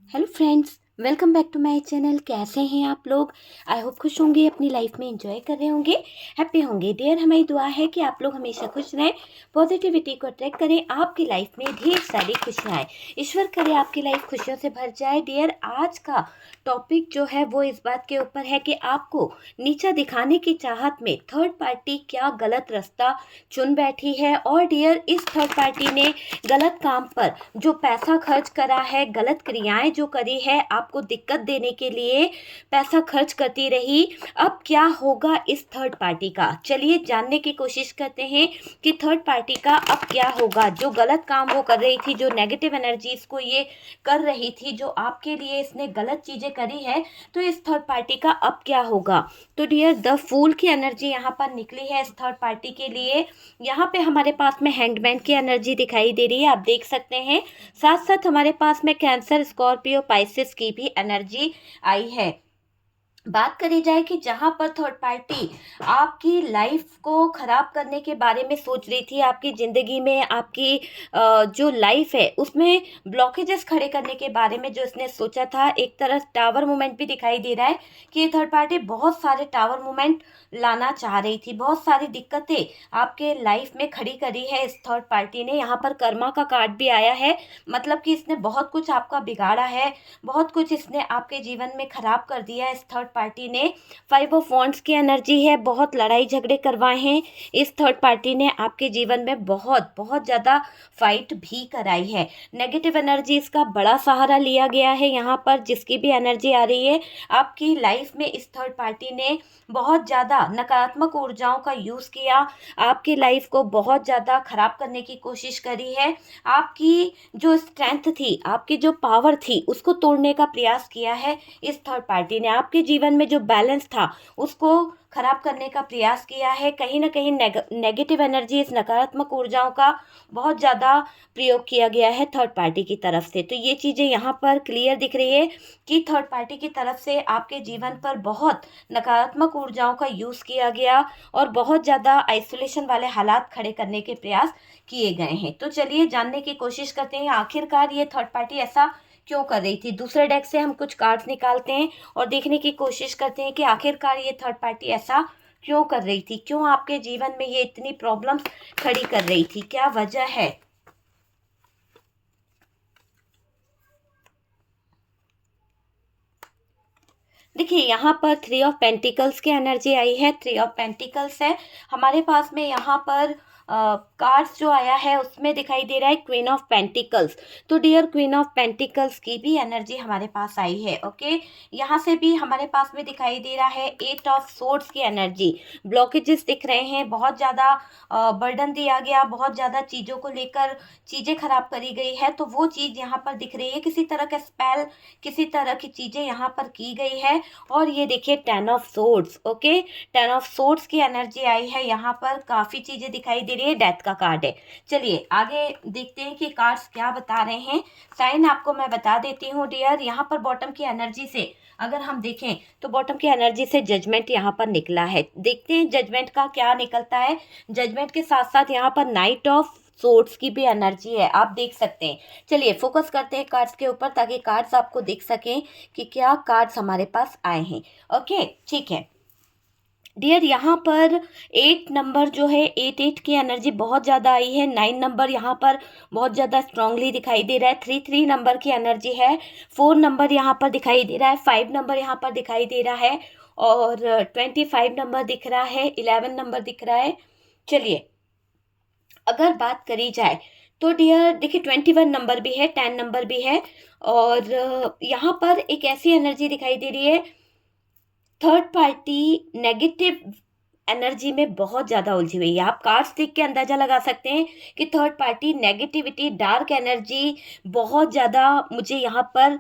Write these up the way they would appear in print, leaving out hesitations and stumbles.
Hello friends, welcome back to my channel. कैसे हैं आप लोग? आई होप खुश होंगे, अपनी लाइफ में एंजॉय कर रहे होंगे, हैप्पी होंगे। डियर, हमारी दुआ है कि आप लोग हमेशा खुश रहें, पॉजिटिविटी को अट्रैक्ट करें, आपकी लाइफ में ढेर सारी खुशियाँ आए। ईश्वर करे आपकी लाइफ खुशियों से भर जाए। डियर, आज का टॉपिक जो है वो इस बात के ऊपर है कि आपको नीचा दिखाने की चाहत में थर्ड पार्टी क्या गलत रास्ता चुन बैठी है। और डियर, इस थर्ड पार्टी ने गलत काम पर जो पैसा खर्च करा है, गलत क्रियाएं जो करी है, आपको दिक्कत देने के लिए पैसा खर्च करती रही। अब क्या होगा इस थर्ड पार्टी का? चलिए जानने की कोशिश करते हैं कि थर्ड पार्टी का अब क्या होगा। जो गलत काम वो कर रही थी, जो नेगेटिव एनर्जीज को ये कर रही थी, जो आपके लिए इसने गलत चीजें करी है, तो इस थर्ड पार्टी का अब क्या होगा? तो डियर, द फूल की एनर्जी यहाँ पर निकली है इस थर्ड पार्टी के लिए। यहाँ पे हमारे पास में हैंगमैन की एनर्जी दिखाई दे रही है, आप देख सकते हैं। साथ साथ हमारे पास में कैंसर, स्कॉर्पियो, पाइसेस की भी एनर्जी आई है। बात करी जाए कि जहां पर थर्ड पार्टी आपकी लाइफ को खराब करने के बारे में सोच रही थी, आपकी जिंदगी में आपकी जो लाइफ है उसमें ब्लॉकेजेस खड़े करने के बारे में जो इसने सोचा था, एक तरह टावर मूवमेंट भी दिखाई दे रहा है कि ये थर्ड पार्टी बहुत सारे टावर मूवमेंट लाना चाह रही थी। बहुत सारी दिक्कतें आपके लाइफ में खड़ी करी है इस थर्ड पार्टी ने। यहाँ पर कर्मा का कार्ड भी आया है, मतलब कि इसने बहुत कुछ आपका बिगाड़ा है, बहुत कुछ इसने आपके जीवन में खराब कर दिया है इस थर्ड पार्टी ने। फाइव ऑफ वॉन्ड्स की एनर्जी है, बहुत लड़ाई झगड़े करवाए हैं इस थर्ड पार्टी ने आपके जीवन में, बहुत बहुत ज़्यादा फाइट भी कराई है। नेगेटिव एनर्जी इसका बड़ा सहारा लिया गया है यहाँ पर। जिसकी भी एनर्जी आ रही है आपकी लाइफ में, इस थर्ड पार्टी ने बहुत ज़्यादा नकारात्मक ऊर्जाओं का यूज़ किया, आपकी लाइफ को बहुत ज़्यादा खराब करने की कोशिश करी है। आपकी जो स्ट्रेंथ थी, आपकी जो पावर थी, उसको तोड़ने का प्रयास किया है इस थर्ड पार्टी ने। आपके जीवन में जो बैलेंस था उसको खराब करने का प्रयास किया है। कहीं ना कहीं नेगेटिव एनर्जी, इस नकारात्मक ऊर्जाओं का बहुत ज़्यादा प्रयोग किया गया है थर्ड पार्टी की तरफ से। तो ये चीज़ें यहाँ पर क्लियर दिख रही है कि थर्ड पार्टी की तरफ से आपके जीवन पर बहुत नकारात्मक ऊर्जाओं का यूज़ किया गया और बहुत ज़्यादा आइसोलेशन वाले हालात खड़े करने के प्रयास किए गए हैं। तो चलिए जानने की कोशिश करते हैं आखिरकार ये थर्ड पार्टी ऐसा क्यों कर रही थी। दूसरे डेक से हम कुछ कार्ड्स निकालते हैं और देखने की कोशिश करते हैं कि आखिरकार ये थर्ड पार्टी ऐसा क्यों कर रही थी, क्यों आपके जीवन में ये इतनी प्रॉब्लम्स खड़ी कर रही थी, क्या वजह है। देखिए, यहाँ पर थ्री ऑफ पेंटिकल्स की एनर्जी आई है, थ्री ऑफ पेंटिकल्स है हमारे पास में। यहाँ पर कार्ड्स जो आया है उसमें दिखाई दे रहा है क्वीन ऑफ पेंटिकल्स। तो डियर, क्वीन ऑफ पेंटिकल्स की भी एनर्जी हमारे पास आई है। ओके, यहाँ से भी हमारे पास में दिखाई दे रहा है एट ऑफ सोर्ड्स की एनर्जी। ब्लॉकेजेस दिख रहे हैं, बहुत ज़्यादा बर्डन दिया गया, बहुत ज़्यादा चीज़ों को लेकर चीज़ें खराब करी गई है। तो वो चीज़ यहाँ पर दिख रही है, किसी तरह का स्पेल, किसी तरह की चीज़ें यहाँ पर की गई है। और ये देखिए ten of swords. Okay, ten of swords की एनर्जी आई है यहाँ पर, काफ़ी चीज़ें दिखाई दे रही है, डेथ का कार्ड है। चलिए आगे देखते हैं कि कार्ड्स क्या बता रहे हैं। साइन आपको मैं बता देती हूँ डियर। यहाँ पर बॉटम की एनर्जी से अगर हम देखें तो बॉटम की एनर्जी से जजमेंट यहाँ पर निकला है। देखते हैं जजमेंट का क्या निकलता है। जजमेंट के साथ साथ यहाँ पर नाइट ऑफ सोर्ड्स की भी एनर्जी है, आप देख सकते हैं। चलिए फोकस करते हैं कार्ड्स के ऊपर ताकि कार्ड्स आपको दिख सकें कि क्या कार्ड्स हमारे पास आए हैं। ओके, ठीक है डियर, यहाँ पर 8 नंबर जो है, 8 की एनर्जी बहुत ज़्यादा आई है। 9 नंबर यहाँ पर बहुत ज़्यादा स्ट्रांगली दिखाई दे रहा है। 3 नंबर की एनर्जी है। 4 नंबर यहाँ पर दिखाई दे रहा है। 5 नंबर यहाँ पर दिखाई दे रहा है और 25 नंबर दिख रहा है। 11 नंबर दिख रहा है। चलिए अगर बात करी जाए तो डियर देखिए 21 नंबर भी है, 10 नंबर भी है। और यहाँ पर एक ऐसी एनर्जी दिखाई दे रही है, थर्ड पार्टी नेगेटिव एनर्जी में बहुत ज़्यादा उलझी हुई है। आप कार्ड्स देख के अंदाज़ा लगा सकते हैं कि third party negativity, dark energy बहुत ज़्यादा मुझे यहाँ पर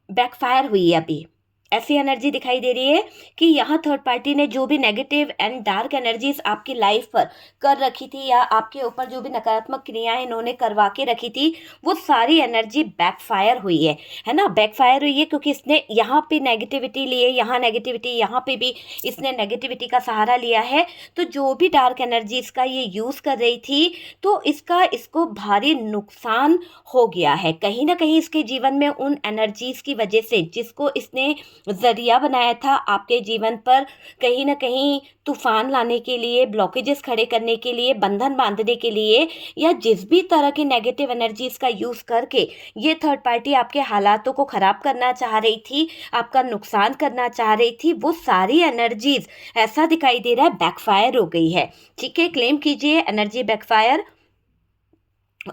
बैकफायर हुई है अभी। ऐसी एनर्जी दिखाई दे रही है कि यहाँ थर्ड पार्टी ने जो भी नेगेटिव एंड डार्क एनर्जीज आपकी लाइफ पर कर रखी थी या आपके ऊपर जो भी नकारात्मक क्रियाएं इन्होंने करवा के रखी थी, वो सारी एनर्जी बैकफायर हुई है ना। बैकफायर हुई है क्योंकि इसने यहाँ पे नेगेटिविटी लिए, यहाँ नेगेटिविटी, यहाँ पे भी इसने नेगेटिविटी का सहारा लिया है। तो जो भी डार्क एनर्जीज का ये यूज़ कर रही थी, तो इसको भारी नुकसान हो गया है कहीं ना कहीं इसके जीवन में उन एनर्जीज की वजह से, जिसको इसने जरिया बनाया था आपके जीवन पर कहीं ना कहीं तूफान लाने के लिए, ब्लॉकेजेस खड़े करने के लिए, बंधन बांधने के लिए, या जिस भी तरह की नेगेटिव एनर्जीज का यूज़ करके ये थर्ड पार्टी आपके हालातों को ख़राब करना चाह रही थी, आपका नुकसान करना चाह रही थी, वो सारी एनर्जीज ऐसा दिखाई दे रहा है बैकफायर हो गई है। ठीक है, क्लेम कीजिए एनर्जी बैकफायर।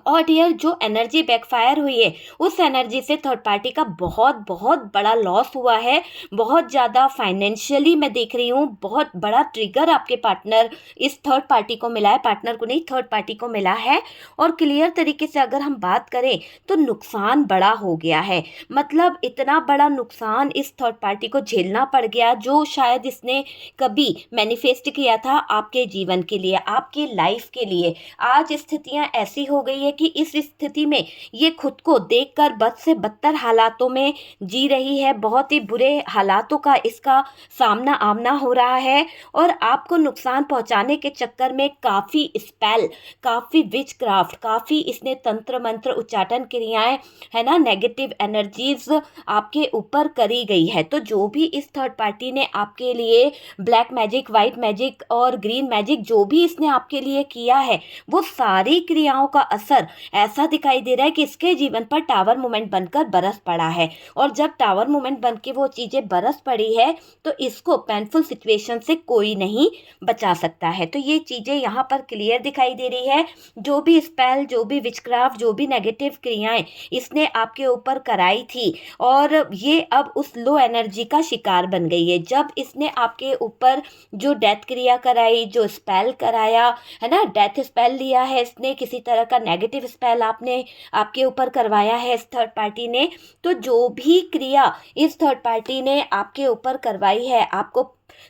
और डियर, जो एनर्जी बैकफायर हुई है उस एनर्जी से थर्ड पार्टी का बहुत बहुत बड़ा लॉस हुआ है। बहुत ज़्यादा फाइनेंशियली मैं देख रही हूँ, बहुत बड़ा ट्रिगर आपके पार्टनर इस थर्ड पार्टी को मिला है, पार्टनर को नहीं थर्ड पार्टी को मिला है। और क्लियर तरीके से अगर हम बात करें तो नुकसान बड़ा हो गया है। मतलब इतना बड़ा नुकसान इस थर्ड पार्टी को झेलना पड़ गया जो शायद इसने कभी मैनिफेस्ट किया था आपके जीवन के लिए, आपकी लाइफ के लिए। आज स्थितियाँ ऐसी हो गई है कि इस स्थिति में ये खुद को देखकर बद से बदतर हालातों में जी रही है। बहुत ही बुरे हालातों का इसका सामना आमना हो रहा है और आपको नुकसान पहुंचाने के चक्कर में काफ़ी स्पेल, काफ़ी विच क्राफ्ट, काफ़ी इसने तंत्र मंत्र उच्चाटन क्रियाएं, है ना, नेगेटिव एनर्जीज आपके ऊपर करी गई है। तो जो भी इस थर्ड पार्टी ने आपके लिए ब्लैक मैजिक, वाइट मैजिक और ग्रीन मैजिक जो भी इसने आपके लिए किया है, वो सारी क्रियाओं का असर ऐसा दिखाई दे रहा है कि इसके जीवन पर टावर मोमेंट बनकर बरस पड़ा है। और जब टावर मोमेंट बन के वो चीज़ें बरस पड़ी है तो इसको पेनफुल सिचुएशन से कोई नहीं बचा सकता है। तो ये चीज़ें यहाँ पर क्लियर दिखाई दे रही है। जो भी स्पेल, जो भी विचक्राफ्ट, जो भी नेगेटिव क्रियाएं इसने आपके ऊपर कराई थी और ये अब उस लो एनर्जी का शिकार बन गई है। जब इसने आपके ऊपर जो डेथ क्रिया कराई, जो स्पेल कराया, है ना, डेथ स्पेल लिया है इसने, किसी तरह का नेगेटिव स्पेल आपके ऊपर करवाया है इस थर्ड पार्टी ने। तो जो भी क्रिया इस थर्ड पार्टी ने आपके ऊपर करवाई है, आपको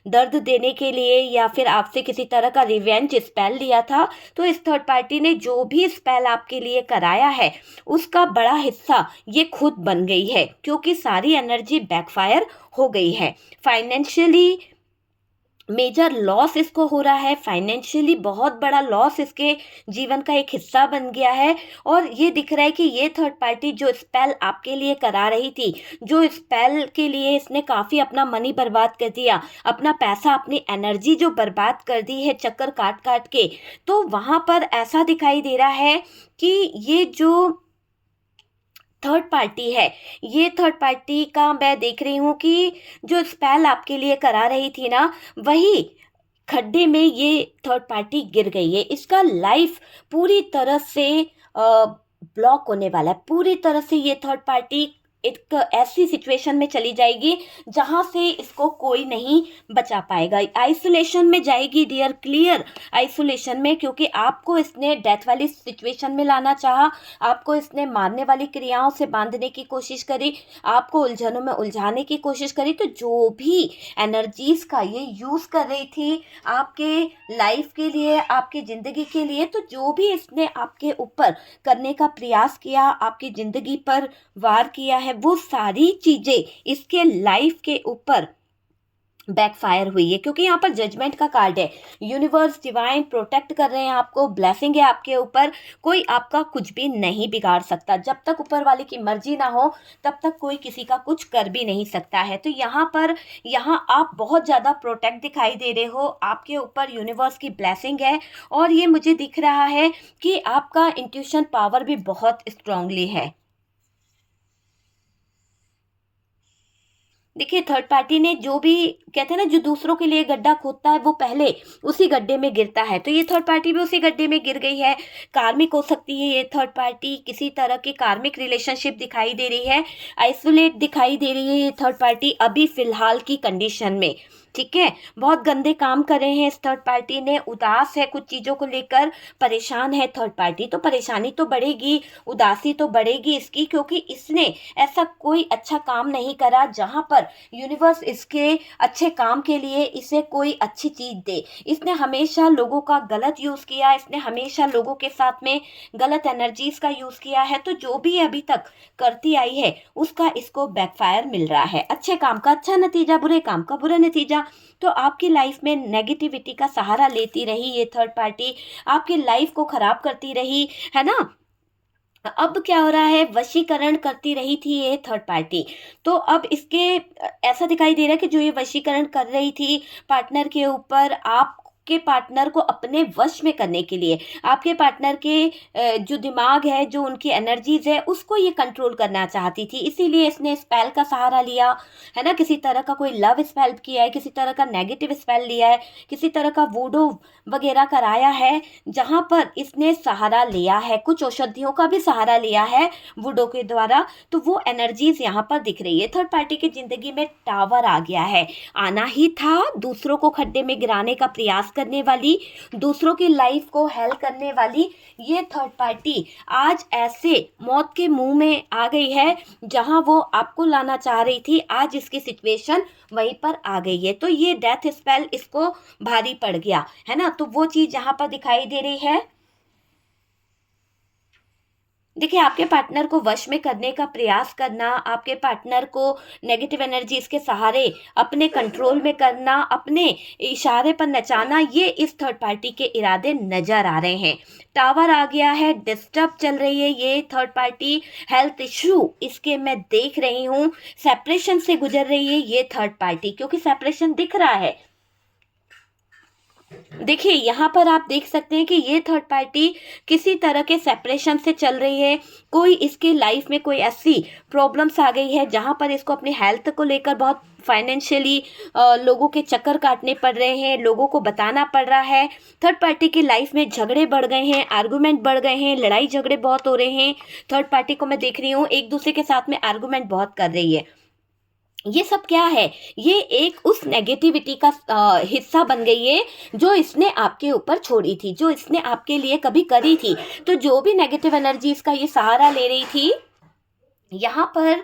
दर्द देने के लिए या फिर आपसे किसी तरह का रिवेंज स्पेल लिया था, तो इस थर्ड पार्टी ने जो भी स्पेल आपके लिए कराया है उसका बड़ा हिस्सा ये खुद बन गई है, क्योंकि सारी एनर्जी बैकफायर हो गई है। फाइनेंशियली मेजर लॉस इसको हो रहा है, फाइनेंशियली बहुत बड़ा लॉस इसके जीवन का एक हिस्सा बन गया है। और ये दिख रहा है कि ये थर्ड पार्टी जो स्पेल आपके लिए करा रही थी, जो स्पेल के लिए इसने काफ़ी अपना मनी बर्बाद कर दिया, अपना पैसा, अपनी एनर्जी जो बर्बाद कर दी है चक्कर काट काट के, तो वहाँ पर ऐसा दिखाई दे रहा है कि ये जो थर्ड पार्टी है, ये थर्ड पार्टी का मैं देख रही हूँ कि जो स्पेल आपके लिए करा रही थी ना, वही खड्डे में ये थर्ड पार्टी गिर गई है। इसका लाइफ पूरी तरह से ब्लॉक होने वाला है। पूरी तरह से ये थर्ड पार्टी एक ऐसी सिचुएशन में चली जाएगी जहां से इसको कोई नहीं बचा पाएगा। आइसोलेशन में जाएगी डियर, क्लियर आइसोलेशन में, क्योंकि आपको इसने डेथ वाली सिचुएशन में लाना चाहा, आपको इसने मारने वाली क्रियाओं से बांधने की कोशिश करी, आपको उलझनों में उलझाने की कोशिश करी। तो जो भी एनर्जीज का ये यूज़ कर रही थी आपके लाइफ के लिए, आपकी ज़िंदगी के लिए, तो जो भी इसने आपके ऊपर करने का प्रयास किया, आपकी ज़िंदगी पर वार किया है, वो सारी चीजें इसके लाइफ के ऊपर बैकफायर हुई है। क्योंकि यहाँ पर जजमेंट का कार्ड है, यूनिवर्स डिवाइन प्रोटेक्ट कर रहे हैं आपको, ब्लेसिंग है आपके ऊपर, कोई आपका कुछ भी नहीं बिगाड़ सकता। जब तक ऊपर वाले की मर्जी ना हो तब तक कोई किसी का कुछ कर भी नहीं सकता है। तो यहाँ आप बहुत ज़्यादा प्रोटेक्ट दिखाई दे रहे हो, आपके ऊपर यूनिवर्स की ब्लेसिंग है। और ये मुझे दिख रहा है कि आपका इंट्यूशन पावर भी बहुत स्ट्रांगली है। देखिए, थर्ड पार्टी ने जो भी कहते हैं ना, जो दूसरों के लिए गड्ढा खोदता है वो पहले उसी गड्ढे में गिरता है। तो ये थर्ड पार्टी भी उसी गड्ढे में गिर गई है। कार्मिक हो सकती है ये थर्ड पार्टी, किसी तरह की कार्मिक रिलेशनशिप दिखाई दे रही है, आइसोलेट दिखाई दे रही है ये थर्ड पार्टी अभी फिलहाल की कंडीशन में। ठीक है, बहुत गंदे काम कर रहे हैं इस थर्ड पार्टी ने, उदास है कुछ चीज़ों को लेकर, परेशान है थर्ड पार्टी, तो परेशानी तो बढ़ेगी, उदासी तो बढ़ेगी इसकी, क्योंकि इसने ऐसा कोई अच्छा काम नहीं करा जहां पर यूनिवर्स इसके अच्छे काम के लिए इसे कोई अच्छी चीज़ दे। इसने हमेशा लोगों का गलत यूज़ किया, इसने हमेशा लोगों के साथ में गलत एनर्जीज का यूज़ किया है, तो जो भी अभी तक करती आई है उसका इसको बैकफायर मिल रहा है, अच्छे काम का अच्छा नतीजा, बुरे काम का बुरा नतीजा। तो आपकी लाइफ में नेगेटिविटी का सहारा लेती रही ये थर्ड पार्टी, आपकी लाइफ को खराब करती रही, है ना। अब क्या हो रहा है, वशीकरण करती रही थी ये थर्ड पार्टी, तो अब इसके ऐसा दिखाई दे रहा है कि जो ये वशीकरण कर रही थी पार्टनर के ऊपर, आपके पार्टनर को अपने वश में करने के लिए, आपके पार्टनर के जो दिमाग है, जो उनकी एनर्जीज है, उसको ये कंट्रोल करना चाहती थी, इसीलिए इसने स्पेल का सहारा लिया, है ना। किसी तरह का कोई लव स्पेल किया है, किसी तरह का नेगेटिव स्पेल लिया है, किसी तरह का वूडो वगैरह कराया है, जहाँ पर इसने सहारा लिया है, कुछ औषधियों का भी सहारा लिया है वुडो के द्वारा, तो वो एनर्जीज यहाँ पर दिख रही है। थर्ड पार्टी की जिंदगी में टावर आ गया है, आना ही था, दूसरों को खड्डे में गिराने का प्रयास करने वाली, दूसरों की लाइफ को हेल करने वाली ये थर्ड पार्टी आज ऐसे मौत के मुंह में आ गई है जहां वो आपको लाना चाह रही थी, आज इसकी सिचुएशन वहीं पर आ गई है। तो ये डेथ स्पेल इसको भारी पड़ गया, है ना। तो वो चीज यहाँ पर दिखाई दे रही है। देखिए, आपके पार्टनर को वश में करने का प्रयास करना, आपके पार्टनर को नेगेटिव एनर्जीज के सहारे अपने कंट्रोल में करना, अपने इशारे पर नचाना, ये इस थर्ड पार्टी के इरादे नजर आ रहे हैं। टावर आ गया है, डिस्टर्ब चल रही है ये थर्ड पार्टी, हेल्थ इशू इसके मैं देख रही हूँ, सेपरेशन से गुजर रही है ये थर्ड पार्टी, क्योंकि सेपरेशन दिख रहा है। देखिए, यहाँ पर आप देख सकते हैं कि ये थर्ड पार्टी किसी तरह के सेपरेशन से चल रही है, कोई इसके लाइफ में कोई ऐसी प्रॉब्लम्स आ गई है जहाँ पर इसको अपनी हेल्थ को लेकर बहुत फाइनेंशियली लोगों के चक्कर काटने पड़ रहे हैं, लोगों को बताना पड़ रहा है। थर्ड पार्टी की लाइफ में झगड़े बढ़ गए हैं, आर्गुमेंट बढ़ गए हैं, लड़ाई झगड़े बहुत हो रहे हैं। थर्ड पार्टी को मैं देख रही हूँ एक दूसरे के साथ में आर्गुमेंट बहुत कर रही है। ये सब क्या है, ये एक उस नेगेटिविटी का हिस्सा बन गई है जो इसने आपके ऊपर छोड़ी थी, जो इसने आपके लिए कभी करी थी। तो जो भी नेगेटिव एनर्जीज का ये सहारा ले रही थी, यहाँ पर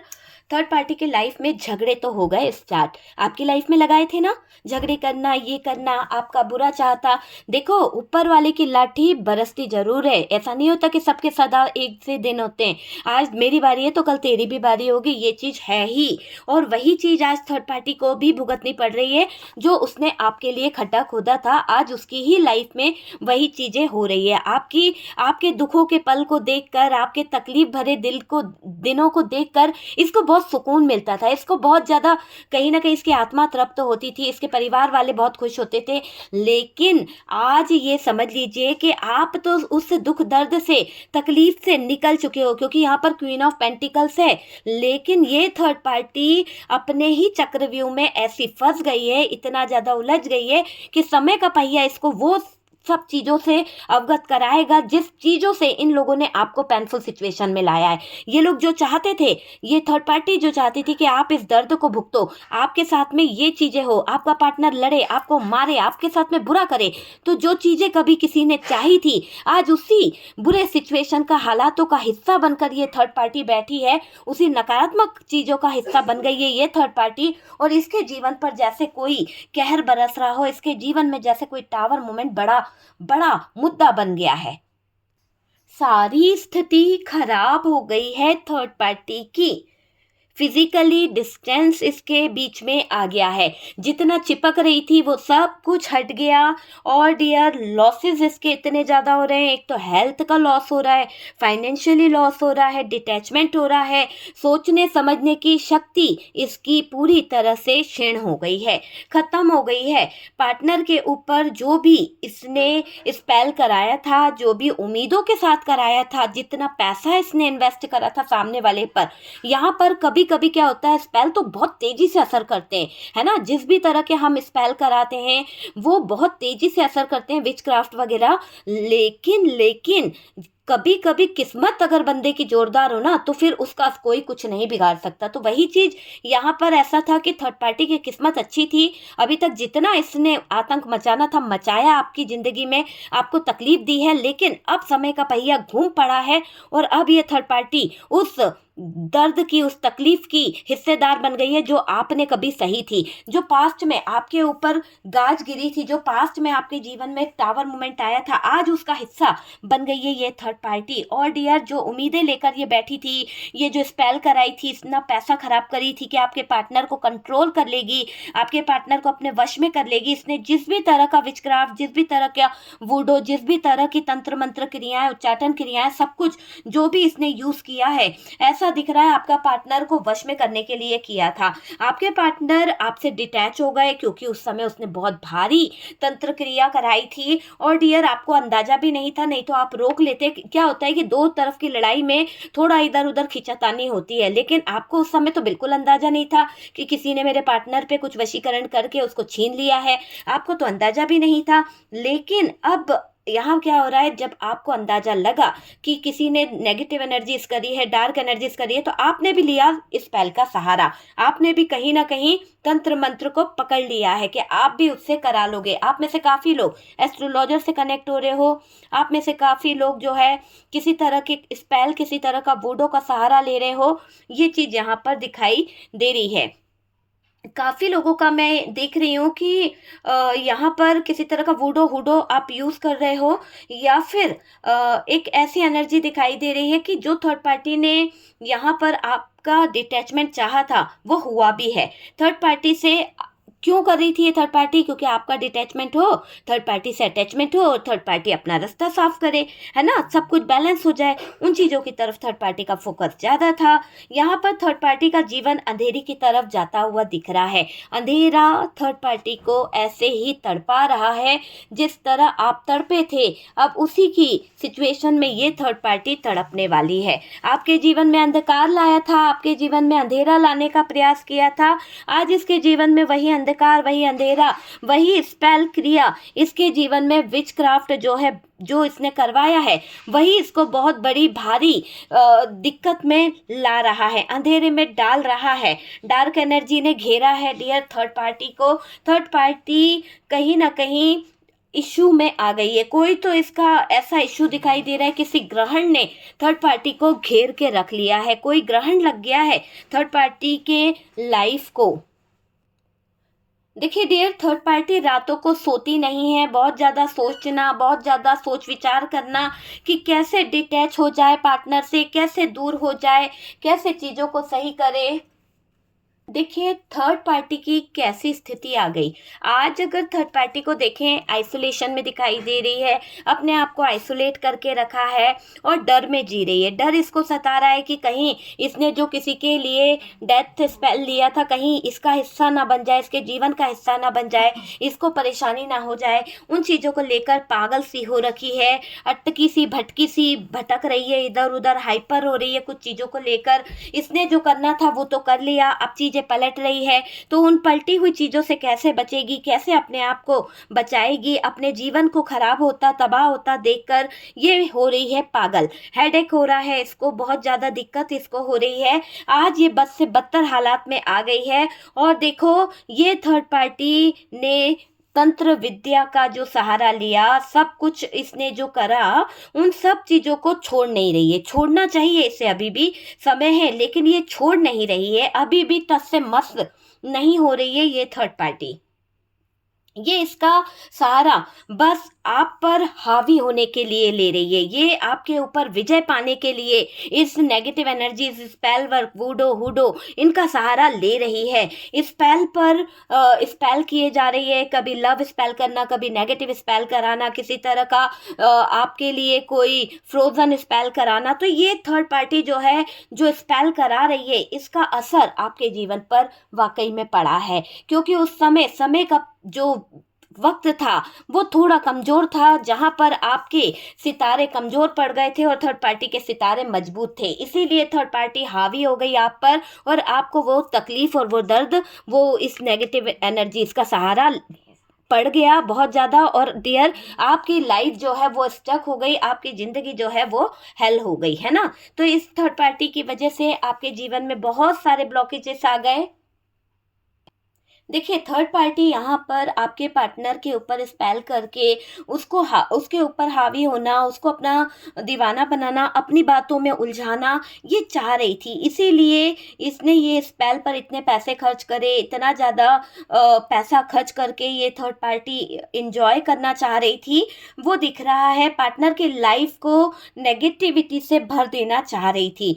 थर्ड पार्टी के लाइफ में झगड़े तो हो गए स्टार्ट, आपकी लाइफ में लगाए थे ना झगड़े करना, ये करना, आपका बुरा चाहता। देखो, ऊपर वाले की लाठी बरसती जरूर है, ऐसा नहीं होता कि सबके सदा एक से दिन होते हैं, आज मेरी बारी है तो कल तेरी भी बारी होगी, ये चीज है ही। और वही चीज आज थर्ड पार्टी को भी भुगतनी पड़ रही है, जो उसने आपके लिए खड्डा खोदा था, आज उसकी ही लाइफ में वही चीजें हो रही है। आपके दुखों के पल को देखकर, आपके तकलीफ भरे दिनों को देखकर इसको बहुत सुकून मिलता था, इसको बहुत ज्यादा कहीं ना कहीं इसकी आत्मा तृप्त होती थी, इसके परिवार वाले बहुत खुश होते थे। लेकिन आज ये समझ लीजिए कि आप तो उस दुख दर्द से, तकलीफ से निकल चुके हो, क्योंकि यहाँ पर क्वीन ऑफ पेंटिकल्स है। लेकिन ये थर्ड पार्टी अपने ही चक्रव्यूह में ऐसी फंस गई है, इतना ज्यादा उलझ गई है कि समय का पहिया इसको वो सब चीजों से अवगत कराएगा जिस चीजों से इन लोगों ने आपको पेनफुल सिचुएशन में लाया है। ये लोग जो चाहते थे, ये थर्ड पार्टी जो चाहती थी कि आप इस दर्द को भुगतो, आपके साथ में ये चीजें हो, आपका पार्टनर लड़े, आपको मारे, आपके साथ में बुरा करे, तो जो चीजें कभी किसी ने चाही थी, आज उसी बुरे सिचुएशन का, हालातों का हिस्सा बनकर ये थर्ड पार्टी बैठी है, उसी नकारात्मक चीजों का हिस्सा बन गई है ये थर्ड पार्टी। और इसके जीवन पर जैसे कोई कहर बरस रहा हो, इसके जीवन में जैसे कोई टावर मोमेंट बड़ा बड़ा मुद्दा बन गया है। सारी स्थिति खराब हो गई है थर्ड पार्टी की, फिजिकली डिस्टेंस इसके बीच में आ गया है, जितना चिपक रही थी वो सब कुछ हट गया। और डियर, लॉसेस इसके इतने ज़्यादा हो रहे हैं, एक तो हेल्थ का लॉस हो रहा है, फाइनेंशियली लॉस हो रहा है, डिटैचमेंट हो रहा है, सोचने समझने की शक्ति इसकी पूरी तरह से क्षीण हो गई है, ख़त्म हो गई है। पार्टनर के ऊपर जो भी इसने स्पेल कराया था, जो भी उम्मीदों के साथ कराया था, जितना पैसा इसने इन्वेस्ट करा था सामने वाले पर, यहाँ पर कभी कभी क्या होता है, स्पेल तो बहुत तेजी से असर करते हैं, है ना। जिस भी तरह के हम स्पेल कराते हैं वो बहुत तेजी से असर करते हैं, विचक्राफ्ट वगैरह। लेकिन कभी कभी किस्मत अगर बंदे की जोरदार हो ना, तो फिर उसका कोई कुछ नहीं बिगाड़ सकता। तो वही चीज यहाँ पर ऐसा था कि थर्ड पार्टी की किस्मत अच्छी थी। अभी तक जितना इसने आतंक मचाना था मचाया, आपकी जिंदगी में आपको तकलीफ दी है, लेकिन अब समय का पहिया घूम पड़ा है और अब ये थर्ड पार्टी उस दर्द की, उस तकलीफ की हिस्सेदार बन गई है जो आपने कभी सही थी, जो पास्ट में आपके ऊपर गाज गिरी थी, जो पास्ट में आपके जीवन में एक टावर मोमेंट आया था, आज उसका हिस्सा बन गई है ये थर्ड पार्टी। और डियर, जो उम्मीदें लेकर ये बैठी थी, ये जो स्पेल कराई थी, इतना पैसा खराब करी थी कि आपके पार्टनर को कंट्रोल कर लेगी, आपके पार्टनर को अपने वश में कर लेगी, इसने जिस भी तरह का विचक्राफ्ट, जिस भी तरह का वूडो, जिस भी तरह की तंत्र मंत्र क्रियाएं, उच्चाटन क्रियाएं, सब कुछ जो भी इसने यूज किया है, ऐसा दिख रहा है आपका पार्टनर को वश में करने के लिए किया था। आपके पार्टनर आपसे डिटैच हो गए क्योंकि उस समय उसने बहुत भारी तंत्र क्रिया कराई थी। और डियर, आपको अंदाजा भी नहीं था, नहीं तो आप रोक लेते। क्या होता है कि दो तरफ की लड़ाई में थोड़ा इधर उधर खींचातानी होती है, लेकिन आपको उस समय तो बिल्कुल अंदाजा नहीं था कि किसी ने मेरे पार्टनर पे कुछ वशीकरण करके उसको छीन लिया है, आपको तो अंदाजा भी नहीं था। लेकिन अब यहाँ क्या हो रहा है, जब आपको अंदाजा लगा कि किसी ने नेगेटिव एनर्जीज करी है, डार्क एनर्जीज करी है, तो आपने भी लिया इस स्पेल का सहारा, आपने भी कहीं ना कहीं तंत्र मंत्र को पकड़ लिया है कि आप भी उससे करा लोगे। आप में से काफी लोग एस्ट्रोलॉजर से कनेक्ट हो रहे हो, आप में से काफी लोग जो है किसी तरह के स्पेल, किसी तरह का वूडो का सहारा ले रहे हो, ये चीज यहाँ पर दिखाई दे रही है। काफ़ी लोगों का मैं देख रही हूँ कि यहाँ पर किसी तरह का वूडो हुडो आप यूज़ कर रहे हो, या फिर एक ऐसी एनर्जी दिखाई दे रही है कि जो थर्ड पार्टी ने यहाँ पर आपका डिटैचमेंट चाहा था वो हुआ भी है। थर्ड पार्टी से क्यों कर रही थी ये थर्ड पार्टी? क्योंकि आपका डिटैचमेंट हो, थर्ड पार्टी से अटैचमेंट हो, और थर्ड पार्टी अपना रास्ता साफ करे, है ना, सब कुछ बैलेंस हो जाए, उन चीज़ों की तरफ थर्ड पार्टी का फोकस ज़्यादा था। यहाँ पर थर्ड पार्टी का जीवन अंधेरी की तरफ जाता हुआ दिख रहा है। अंधेरा थर्ड पार्टी को ऐसे ही तड़पा रहा है जिस तरह आप तड़पे थे, अब उसी की सिचुएशन में ये थर्ड पार्टी तड़पने वाली है। आपके जीवन में अंधकार लाया था, आपके जीवन में अंधेरा लाने का प्रयास किया था, आज इसके जीवन में वही अंधकार, वही अंधेरा, वही स्पेल क्रिया इसके जीवन में विचक्राफ्ट जो है, जो इसने करवाया है, वही इसको बहुत बड़ी भारी दिक्कत में ला रहा है, अंधेरे में डाल रहा है। डार्क एनर्जी ने घेरा है डियर थर्ड पार्टी को। थर्ड पार्टी कहीं ना कहीं इशू में आ गई है। कोई तो इसका ऐसा इशू दिखाई दे रहा है, किसी ग्रहण ने थर्ड पार्टी को घेर के रख लिया है, कोई ग्रहण लग गया है थर्ड पार्टी के लाइफ को। देखिए डियर, थर्ड पार्टी रातों को सोती नहीं है, बहुत ज़्यादा सोचना, बहुत ज़्यादा सोच विचार करना कि कैसे डिटैच हो जाए पार्टनर से, कैसे दूर हो जाए, कैसे चीज़ों को सही करे। देखिए थर्ड पार्टी की कैसी स्थिति आ गई। आज अगर थर्ड पार्टी को देखें, आइसोलेशन में दिखाई दे रही है, अपने आप को आइसोलेट करके रखा है और डर में जी रही है। डर इसको सता रहा है कि कहीं इसने जो किसी के लिए डेथ स्पेल लिया था, कहीं इसका हिस्सा ना बन जाए, इसके जीवन का हिस्सा ना बन जाए, इसको परेशानी ना हो जाए। उन चीज़ों को लेकर पागल सी हो रखी है, अटकी सी भटकी सी भटक रही है, इधर उधर हाइपर हो रही है कुछ चीज़ों को लेकर। इसने जो करना था वो तो कर लिया, अब चीज़ें पलट रही है, तो उन पलटी हुई चीज़ों से कैसे बचेगी, कैसे अपने आप को बचाएगी, अपने जीवन को खराब होता, तबाह होता देखकर ये हो रही है पागल। हेडेक हो रहा है इसको, बहुत ज़्यादा दिक्कत इसको हो रही है। आज ये बद से बदतर हालात में आ गई है। और देखो, ये थर्ड पार्टी ने तंत्र विद्या का जो सहारा लिया, सब कुछ इसने जो करा, उन सब चीज़ों को छोड़ नहीं रही है। छोड़ना चाहिए इसे, अभी भी समय है, लेकिन ये छोड़ नहीं रही है, अभी भी टस से मस नहीं हो रही है ये थर्ड पार्टी। ये इसका सहारा बस आप पर हावी होने के लिए ले रही है, ये आपके ऊपर विजय पाने के लिए इस नेगेटिव एनर्जी, इस स्पेल वर्क, वूडो हुडो, इनका सहारा ले रही है। स्पेल पर स्पेल किए जा रही है, कभी लव स्पेल करना, कभी नेगेटिव स्पेल कराना, किसी तरह का आपके लिए कोई फ्रोजन स्पेल कराना। तो ये थर्ड पार्टी जो है, जो स्पेल करा रही है, इसका असर आपके जीवन पर वाकई में पड़ा है, क्योंकि उस समय का जो वक्त था वो थोड़ा कमज़ोर था, जहाँ पर आपके सितारे कमज़ोर पड़ गए थे और थर्ड पार्टी के सितारे मजबूत थे, इसीलिए थर्ड पार्टी हावी हो गई आप पर और आपको वो तकलीफ़ और वो दर्द, वो इस नेगेटिव एनर्जीज का सहारा पड़ गया बहुत ज़्यादा। और डियर आपकी लाइफ जो है वो स्टक हो गई, आपकी ज़िंदगी जो है वो हेल हो गई, है ना। तो इस थर्ड पार्टी की वजह से आपके जीवन में बहुत सारे ब्लॉकेजेस आ गए। देखिए, थर्ड पार्टी यहाँ पर आपके पार्टनर के ऊपर स्पेल करके उसके ऊपर हावी होना, उसको अपना दीवाना बनाना, अपनी बातों में उलझाना ये चाह रही थी, इसीलिए इसने ये स्पेल पर इतने पैसे खर्च करे, इतना ज़्यादा पैसा खर्च करके ये थर्ड पार्टी इंजॉय करना चाह रही थी। वो दिख रहा है पार्टनर की लाइफ को नेगेटिविटी से भर देना चाह रही थी।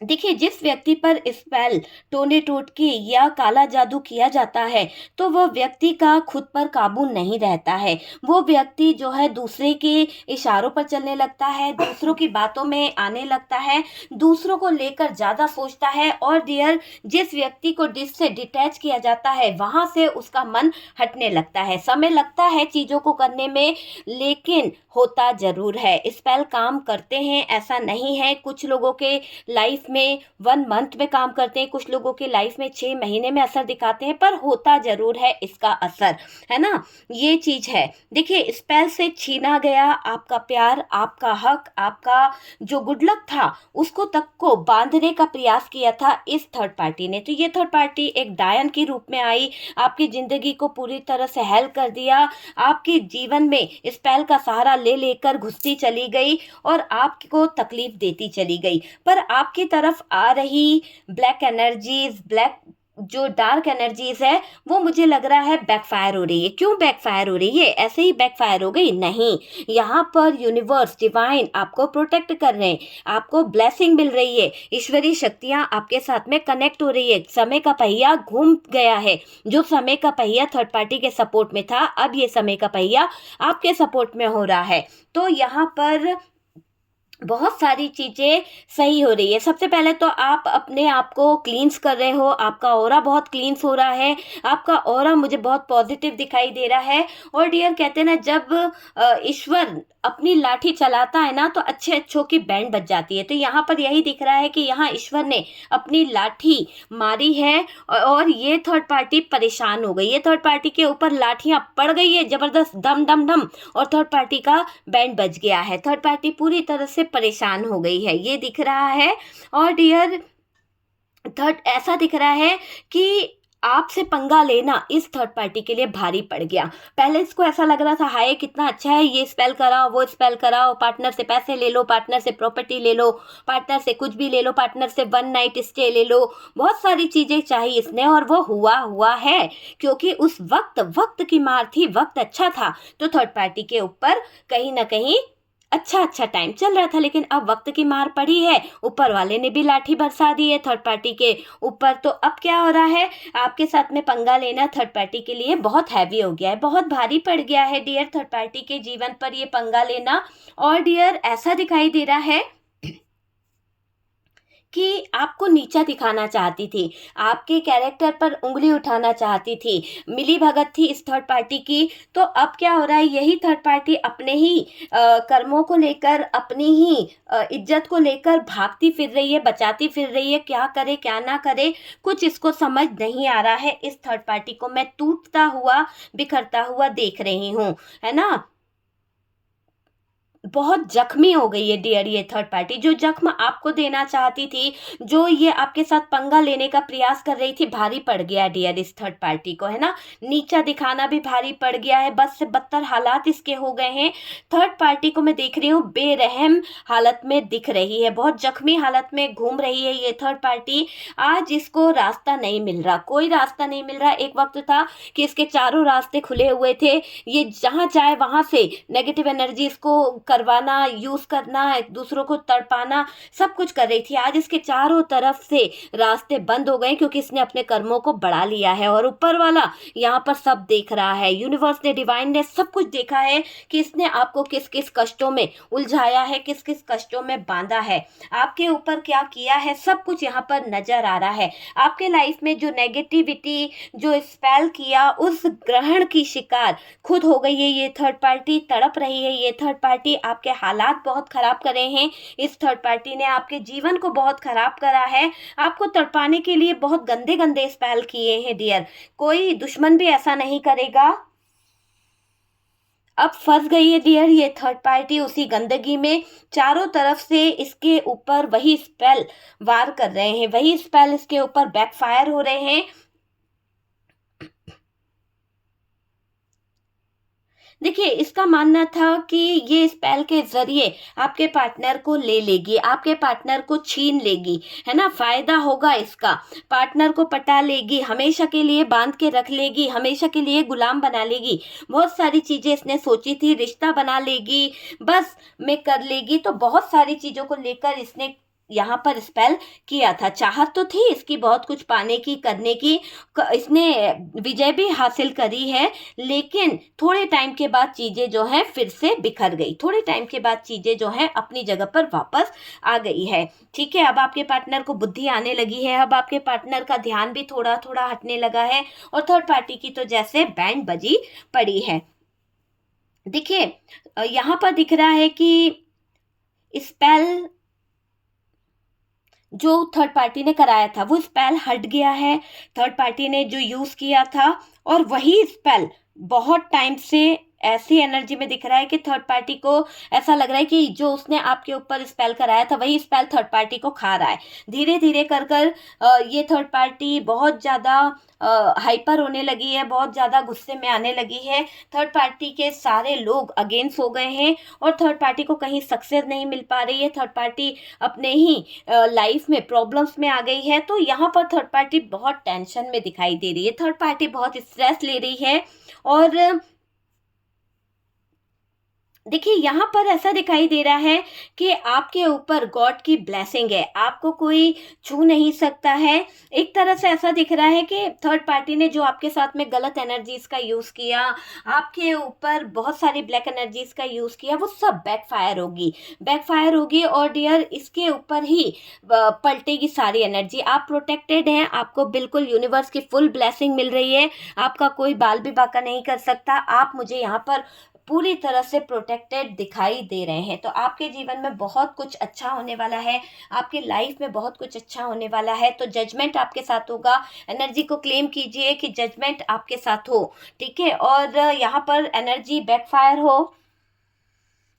देखिए, जिस व्यक्ति पर स्पेल, टोने टोटके या काला जादू किया जाता है, तो वह व्यक्ति का खुद पर काबू नहीं रहता है। वो व्यक्ति जो है दूसरे के इशारों पर चलने लगता है, दूसरों की बातों में आने लगता है, दूसरों को लेकर ज़्यादा सोचता है। और डियर, जिस व्यक्ति को से डिटैच किया जाता है, वहाँ से उसका मन हटने लगता है। समय लगता है चीज़ों को करने में, लेकिन होता ज़रूर है। स्पेल काम करते हैं, ऐसा नहीं है। कुछ लोगों के लाइफ में 1 मंथ में काम करते हैं, कुछ लोगों की लाइफ में 6 महीने में असर दिखाते हैं, पर होता जरूर है इसका असर, है ना। ये चीज़ है। देखिए, स्पेल से छीना गया आपका प्यार, आपका हक, आपका जो गुड लक था, उसको तक को बांधने का प्रयास किया था इस थर्ड पार्टी ने। तो ये थर्ड पार्टी एक डायन के रूप में आई, आपकी ज़िंदगी को पूरी तरह से हेल कर दिया, आपके जीवन में स्पेल का सहारा ले लेकर घुसती चली गई और आपको तकलीफ देती चली गई। पर आपकी तरफ आ रही ब्लैक एनर्जीज, ब्लैक जो डार्क एनर्जीज है, वो मुझे लग रहा है बैकफायर हो रही है। क्यों बैकफायर हो रही है? ऐसे ही बैकफायर हो गई? नहीं, यहाँ पर यूनिवर्स, डिवाइन आपको प्रोटेक्ट कर रहे हैं, आपको ब्लेसिंग मिल रही है, ईश्वरीय शक्तियाँ आपके साथ में कनेक्ट हो रही है। समय का पहिया घूम गया है। जो समय का पहिया थर्ड पार्टी के सपोर्ट में था, अब ये समय का पहिया आपके सपोर्ट में हो रहा है। तो यहाँ पर बहुत सारी चीज़ें सही हो रही है। सबसे पहले तो आप अपने आप को क्लींस कर रहे हो, आपका ऑरा बहुत क्लींस हो रहा है, आपका ऑरा मुझे बहुत पॉजिटिव दिखाई दे रहा है। और डियर, कहते हैं ना, जब ईश्वर अपनी लाठी चलाता है ना, तो अच्छे अच्छों की बैंड बज जाती है। तो यहाँ पर यही दिख रहा है कि यहाँ ईश्वर ने अपनी लाठी मारी है और ये थर्ड पार्टी परेशान हो गई। ये थर्ड पार्टी के ऊपर लाठियाँ पड़ गई है ज़बरदस्त, डम डम डम, और थर्ड पार्टी का बैंड बज गया है। थर्ड पार्टी पूरी तरह से परेशान हो गई है, ये दिख रहा है। और डियर, थर्ड ऐसा दिख रहा है कि आपसे पंगा लेना इस थर्ड पार्टी के लिए भारी पड़ गया। पहले इसको ऐसा लग रहा था, हाय कितना अच्छा है, ये स्पेल कराओ, वो स्पेल कराओ, पार्टनर से पैसे ले लो, पार्टनर से प्रॉपर्टी ले लो, पार्टनर से कुछ भी ले लो, पार्टनर से 1 नाइट स्टे ले लो, बहुत सारी चीज़ें चाहिए इसने, और वो हुआ है। क्योंकि उस वक्त की मार थी, वक्त अच्छा था, तो थर्ड पार्टी के ऊपर कहीं ना कहीं अच्छा टाइम चल रहा था। लेकिन अब वक्त की मार पड़ी है, ऊपर वाले ने भी लाठी बरसा दी है थर्ड पार्टी के ऊपर। तो अब क्या हो रहा है, आपके साथ में पंगा लेना थर्ड पार्टी के लिए बहुत हैवी हो गया है, बहुत भारी पड़ गया है डियर, थर्ड पार्टी के जीवन पर ये पंगा लेना। और डियर, ऐसा दिखाई दे रहा है कि आपको नीचा दिखाना चाहती थी, आपके कैरेक्टर पर उंगली उठाना चाहती थी, मिली भगत थी इस थर्ड पार्टी की। तो अब क्या हो रहा है, यही थर्ड पार्टी अपने ही कर्मों को लेकर, अपनी ही इज्जत को लेकर भागती फिर रही है, बचाती फिर रही है। क्या करे क्या ना करे, कुछ इसको समझ नहीं आ रहा है। इस थर्ड पार्टी को मैं टूटता हुआ, बिखरता हुआ देख रही हूँ, है ना। बहुत जख्मी हो गई है डियर ये थर्ड पार्टी। जो जख्म आपको देना चाहती थी, जो ये आपके साथ पंगा लेने का प्रयास कर रही थी, भारी पड़ गया डियर इस थर्ड पार्टी को, है ना। नीचा दिखाना भी भारी पड़ गया है, बस से बदतर हालात इसके हो गए हैं। थर्ड पार्टी को मैं देख रही हूँ बेरहम हालत में दिख रही है, बहुत जख्मी हालत में घूम रही है ये थर्ड पार्टी। आज इसको रास्ता नहीं मिल रहा, कोई रास्ता नहीं मिल रहा। एक वक्त था कि इसके चारों रास्ते खुले हुए थे, ये जहाँ चाहे वहाँ से नेगेटिव एनर्जी इसको करवाना, यूज़ करना, एक दूसरों को तड़पाना, सब कुछ कर रही थी। आज इसके चारों तरफ से रास्ते बंद हो गए क्योंकि इसने अपने कर्मों को बढ़ा लिया है और ऊपर वाला यहाँ पर सब देख रहा है। यूनिवर्स ने, डिवाइन ने सब कुछ देखा है कि इसने आपको किस किस कष्टों में उलझाया है, किस किस कष्टों में बांधा है, आपके ऊपर क्या किया है, सब कुछ यहाँ पर नजर आ रहा है। आपके लाइफ में जो नेगेटिविटी, जो स्पेल किया, उस ग्रहण की शिकार खुद हो गई है ये थर्ड पार्टी, तड़प रही है ये थर्ड पार्टी। आपके हालात बहुत खराब करे हैं इस थर्ड पार्टी ने, आपके जीवन को बहुत खराब करा है, आपको तड़पाने के लिए बहुत गंदे गंदे स्पेल किए हैं डियर। कोई दुश्मन भी ऐसा नहीं करेगा। अब फंस गई है डियर ये थर्ड पार्टी उसी गंदगी में। चारों तरफ से इसके ऊपर वही स्पेल वार कर रहे हैं, वही स्पेल इसके ऊपर बैकफायर हो रहे हैं। देखिए, इसका मानना था कि ये स्पेल के जरिए आपके पार्टनर को ले लेगी, आपके पार्टनर को छीन लेगी, है ना, फायदा होगा इसका, पार्टनर को पटा लेगी, हमेशा के लिए बांध के रख लेगी, हमेशा के लिए गुलाम बना लेगी। बहुत सारी चीजें इसने सोची थी, रिश्ता बना लेगी, बस में कर लेगी। तो बहुत सारी चीजों को लेकर इसने यहाँ पर स्पेल किया था। चाहत तो थी इसकी बहुत कुछ पाने की, करने की, इसने विजय भी हासिल करी है, लेकिन थोड़े टाइम के बाद चीजें जो हैं फिर से बिखर गई, थोड़े टाइम के बाद चीजें जो हैं अपनी जगह पर वापस आ गई है। ठीक है, अब आपके पार्टनर को बुद्धि आने लगी है, अब आपके पार्टनर का ध्यान भी थोड़ा थोड़ा हटने लगा है और थर्ड पार्टी की तो जैसे बैंड बजी पड़ी है। देखिए, यहाँ पर दिख रहा है कि स्पेल जो थर्ड पार्टी ने कराया था वो स्पेल हट गया है, थर्ड पार्टी ने जो यूज किया था, और वही स्पेल बहुत टाइम से ऐसी एनर्जी में दिख रहा है कि थर्ड पार्टी को ऐसा लग रहा है कि जो उसने आपके ऊपर स्पेल कराया था वही स्पेल थर्ड पार्टी को खा रहा है। धीरे धीरे कर कर ये थर्ड पार्टी बहुत ज़्यादा हाइपर होने लगी है, बहुत ज़्यादा गुस्से में आने लगी है। थर्ड पार्टी के सारे लोग अगेंस्ट हो गए हैं और थर्ड पार्टी को कहीं सक्सेस नहीं मिल पा रही है, थर्ड पार्टी अपने ही लाइफ में प्रॉब्लम्स में आ गई है। तो यहाँ पर थर्ड पार्टी बहुत टेंशन में दिखाई दे रही है, थर्ड पार्टी बहुत स्ट्रेस ले रही है। और देखिए, यहाँ पर ऐसा दिखाई दे रहा है कि आपके ऊपर गॉड की ब्लेसिंग है, आपको कोई छू नहीं सकता है। एक तरह से ऐसा दिख रहा है कि थर्ड पार्टी ने जो आपके साथ में गलत एनर्जीज का यूज़ किया, आपके ऊपर बहुत सारी ब्लैक एनर्जीज का यूज़ किया, वो सब बैकफायर होगी, बैकफायर होगी। और डियर, इसके ऊपर ही पलटेगी सारी एनर्जी। आप प्रोटेक्टेड हैं, आपको बिल्कुल यूनिवर्स की फुल ब्लेसिंग मिल रही है, आपका कोई बाल भी बाका नहीं कर सकता। आप मुझे यहाँ पर पूरी तरह से प्रोटेक्टेड दिखाई दे रहे हैं। तो आपके जीवन में बहुत कुछ अच्छा होने वाला है, आपकी लाइफ में बहुत कुछ अच्छा होने वाला है। तो जजमेंट आपके साथ होगा, एनर्जी को क्लेम कीजिए कि जजमेंट आपके साथ हो, ठीक है। और यहाँ पर एनर्जी बैकफायर हो,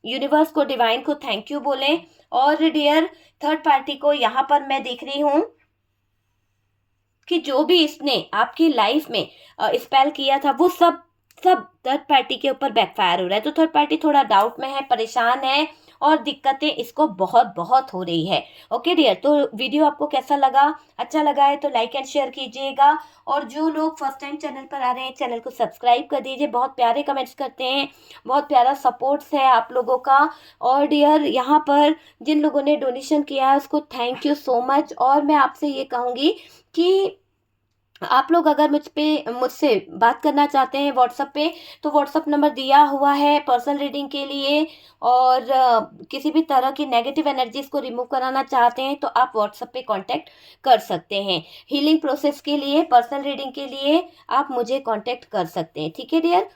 यूनिवर्स को, डिवाइन को थैंक यू बोलें। और डियर, थर्ड पार्टी को यहाँ पर मैं देख रही हूँ कि जो भी इसने आपकी लाइफ में स्पेल किया था वो सब थर्ड पार्टी के ऊपर बैकफायर हो रहा है। तो थर्ड पार्टी थोड़ा डाउट में है, परेशान है और दिक्कतें इसको बहुत बहुत हो रही है। ओके डियर, तो वीडियो आपको कैसा लगा? अच्छा लगा है तो लाइक एंड शेयर कीजिएगा, और जो लोग फर्स्ट टाइम चैनल पर आ रहे हैं चैनल को सब्सक्राइब कर दीजिए। बहुत प्यारे कमेंट्स करते हैं, बहुत प्यारा सपोर्ट्स है आप लोगों का। और डियर, यहाँ पर जिन लोगों ने डोनेशन किया है उसको थैंक यू सो मच। और मैं आपसे ये कहूँगी कि आप लोग अगर मुझसे बात करना चाहते हैं व्हाट्सएप पे, तो व्हाट्सएप नंबर दिया हुआ है पर्सनल रीडिंग के लिए। और किसी भी तरह की नेगेटिव एनर्जीज को रिमूव कराना चाहते हैं तो आप व्हाट्सएप पे कांटेक्ट कर सकते हैं। हीलिंग प्रोसेस के लिए, पर्सनल रीडिंग के लिए आप मुझे कांटेक्ट कर सकते हैं, ठीक है डियर।